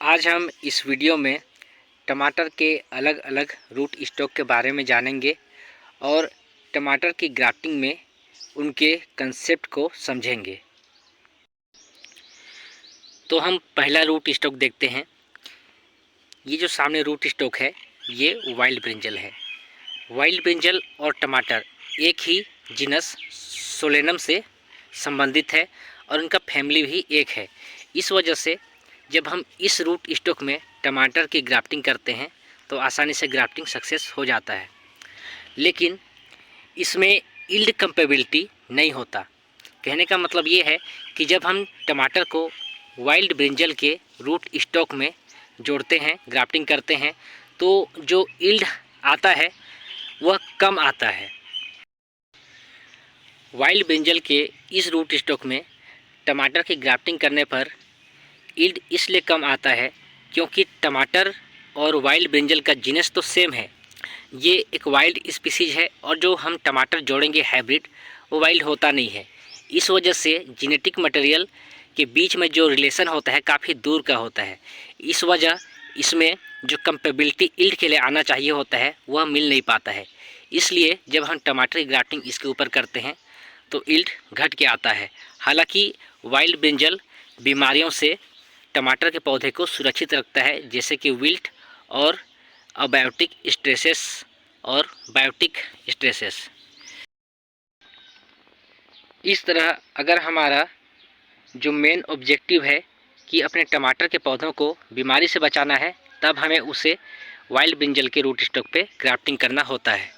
आज हम इस वीडियो में टमाटर के अलग अलग रूट स्टॉक के बारे में जानेंगे और टमाटर की ग्राफ्टिंग में उनके कंसेप्ट को समझेंगे। तो हम पहला रूट स्टॉक देखते हैं। ये जो सामने रूट स्टॉक है ये वाइल्ड ब्रिंजल है। वाइल्ड ब्रिंजल और टमाटर एक ही जीनस सोलेनम से संबंधित है और उनका फैमिली भी एक है। इस वजह से जब हम इस रूट स्टॉक में टमाटर की ग्राफ्टिंग करते हैं तो आसानी से ग्राफ्टिंग सक्सेस हो जाता है, लेकिन इसमें यील्ड कंपेबिलिटी नहीं होता। कहने का मतलब ये है कि जब हम टमाटर को वाइल्ड ब्रिंजल के रूट स्टॉक में जोड़ते हैं, ग्राफ्टिंग करते हैं, तो जो यील्ड आता है वह कम आता है। वाइल्ड ब्रिंजल के इस रूट स्टॉक में टमाटर की ग्राफ्टिंग करने पर यील्ड इसलिए कम आता है क्योंकि टमाटर और वाइल्ड ब्रिंजल का जीनस तो सेम है। ये एक वाइल्ड स्पीसीज है और जो हम टमाटर जोड़ेंगे हाइब्रिड वो वाइल्ड होता नहीं है। इस वजह से जेनेटिक मटेरियल के बीच में जो रिलेशन होता है काफ़ी दूर का होता है। इस वजह इसमें जो कंपेबिलिटी यील्ड के लिए आना चाहिए होता है वह मिल नहीं पाता है। इसलिए जब हम टमाटर की ग्राफ्टिंग इसके ऊपर करते हैं तो यील्ड घट के आता है। हालांकि वाइल्ड ब्रिंजल बीमारियों से टमाटर के पौधे को सुरक्षित रखता है, जैसे कि विल्ट और अबायोटिक स्ट्रेसेस और बायोटिक स्ट्रेसेस। इस तरह अगर हमारा जो मेन ऑब्जेक्टिव है कि अपने टमाटर के पौधों को बीमारी से बचाना है, तब हमें उसे वाइल्ड ब्रिंजल के रूट स्टॉक पे ग्राफ्टिंग करना होता है।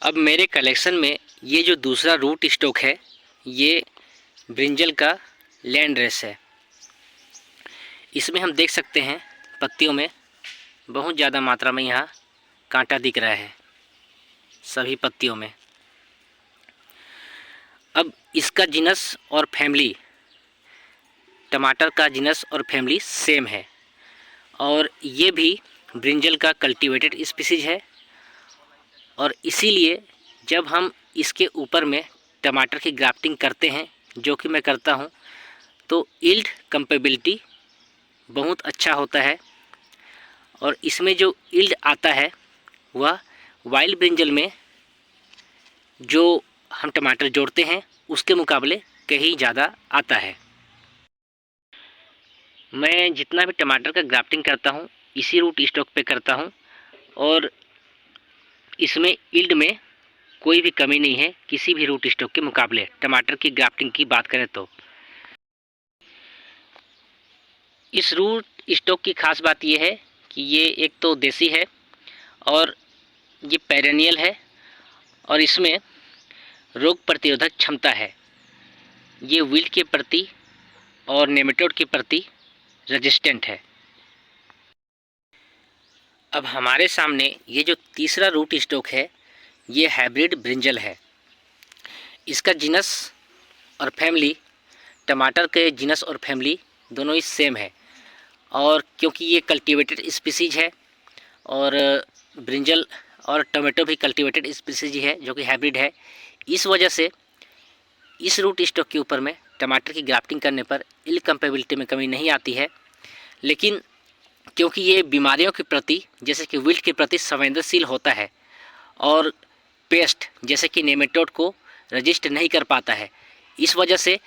अब मेरे कलेक्शन में ये जो दूसरा रूट स्टॉक है ये ब्रिंजल का लैंड रेस है। इसमें हम देख सकते हैं पत्तियों में बहुत ज़्यादा मात्रा में यहाँ कांटा दिख रहा है सभी पत्तियों में। अब इसका जीनस और फैमिली, टमाटर का जीनस और फैमिली सेम है और ये भी ब्रिंजल का कल्टीवेटेड स्पीसीज है और इसीलिए जब हम इसके ऊपर में टमाटर की ग्राफ्टिंग करते हैं, जो कि मैं करता हूँ, तो यील्ड कंपेबिलिटी बहुत अच्छा होता है और इसमें जो यील्ड आता है वह वाइल्ड ब्रिंजल में जो हम टमाटर जोड़ते हैं उसके मुकाबले कहीं ज़्यादा आता है। मैं जितना भी टमाटर का ग्राफ्टिंग करता हूँ इसी रूट स्टॉक पे करता हूँ और इसमें यील्ड में कोई भी कमी नहीं है किसी भी रूट स्टॉक के मुकाबले। टमाटर की ग्राफ्टिंग की बात करें तो इस रूट स्टॉक की खास बात यह है कि ये एक तो देसी है और ये पेरेनियल है और इसमें रोग प्रतिरोधक क्षमता है। ये विल्ट के प्रति और नेमेटोड के प्रति रेजिस्टेंट है। अब हमारे सामने ये जो तीसरा रूट स्टॉक है ये हाइब्रिड ब्रिंजल है। इसका जीनस और फैमिली, टमाटर के जीनस और फैमिली दोनों ही सेम है और क्योंकि ये कल्टीवेटेड स्पीसीज है और ब्रिंजल और टमाटो भी कल्टीवेटेड स्पीसीज है जो कि हाइब्रिड है, इस वजह से इस रूट स्टॉक के ऊपर में टमाटर की ग्राफ्टिंग करने पर यील्ड कंपेबिलिटी में कमी नहीं आती है। लेकिन क्योंकि ये बीमारियों के प्रति जैसे कि विल्ट के प्रति संवेदनशील होता है और पेस्ट जैसे कि नेमेटोड को रजिस्ट नहीं कर पाता है, इस वजह से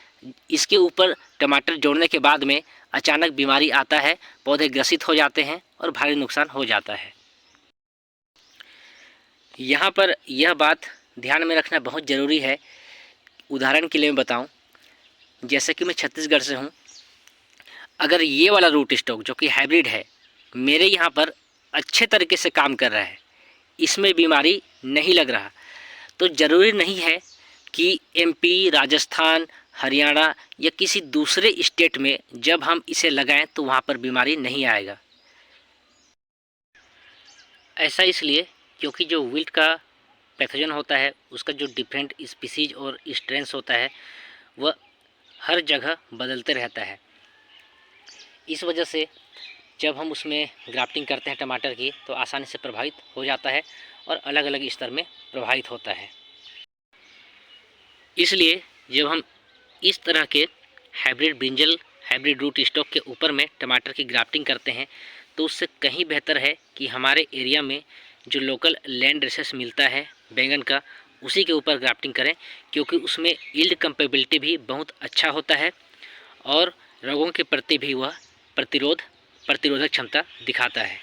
इसके ऊपर टमाटर जोड़ने के बाद में अचानक बीमारी आता है, पौधे ग्रसित हो जाते हैं और भारी नुकसान हो जाता है। यहाँ पर यह बात ध्यान में रखना बहुत ज़रूरी है। उदाहरण के लिए मैं बताऊँ, जैसे कि मैं छत्तीसगढ़ से हूँ, अगर ये वाला रूट स्टॉक जो कि हाइब्रिड है मेरे यहाँ पर अच्छे तरीके से काम कर रहा है, इसमें बीमारी नहीं लग रहा, तो ज़रूरी नहीं है कि एमपी, राजस्थान, हरियाणा या किसी दूसरे स्टेट में जब हम इसे लगाएं तो वहाँ पर बीमारी नहीं आएगा। ऐसा इसलिए क्योंकि जो विल्ट का पैथोजन होता है उसका जो डिफरेंट स्पीसीज और स्ट्रेंस होता है वह हर जगह बदलते रहता है। इस वजह से जब हम उसमें ग्राफ्टिंग करते हैं टमाटर की तो आसानी से प्रभावित हो जाता है और अलग अलग स्तर में प्रभावित होता है। इसलिए जब हम इस तरह के hybrid brinjal, hybrid root stock के ऊपर में टमाटर की ग्राफ्टिंग करते हैं तो उससे कहीं बेहतर है कि हमारे एरिया में जो लोकल लैंड रिसोर्स मिलता है बैंगन का, उसी के ऊपर ग्राफ्टिंग करें, क्योंकि उसमें यील्ड कंपेबिलिटी भी बहुत अच्छा होता है और रोगों के प्रति भी वह प्रतिरोधक क्षमता दिखाता है।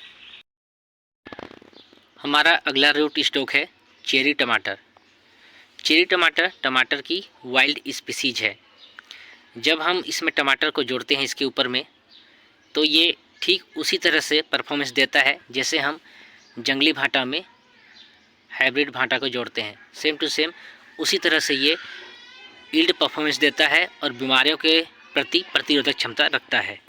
हमारा अगला रूट स्टॉक है चेरी टमाटर। चेरी टमाटर टमाटर की वाइल्ड स्पीसीज है। जब हम इसमें टमाटर को जोड़ते हैं इसके ऊपर में, तो ये ठीक उसी तरह से परफॉर्मेंस देता है जैसे हम जंगली भाटा में हाइब्रिड भाटा को जोड़ते हैं। सेम टू सेम उसी तरह से ये यील्ड परफॉर्मेंस देता है और बीमारियों के प्रति प्रतिरोधक क्षमता रखता है।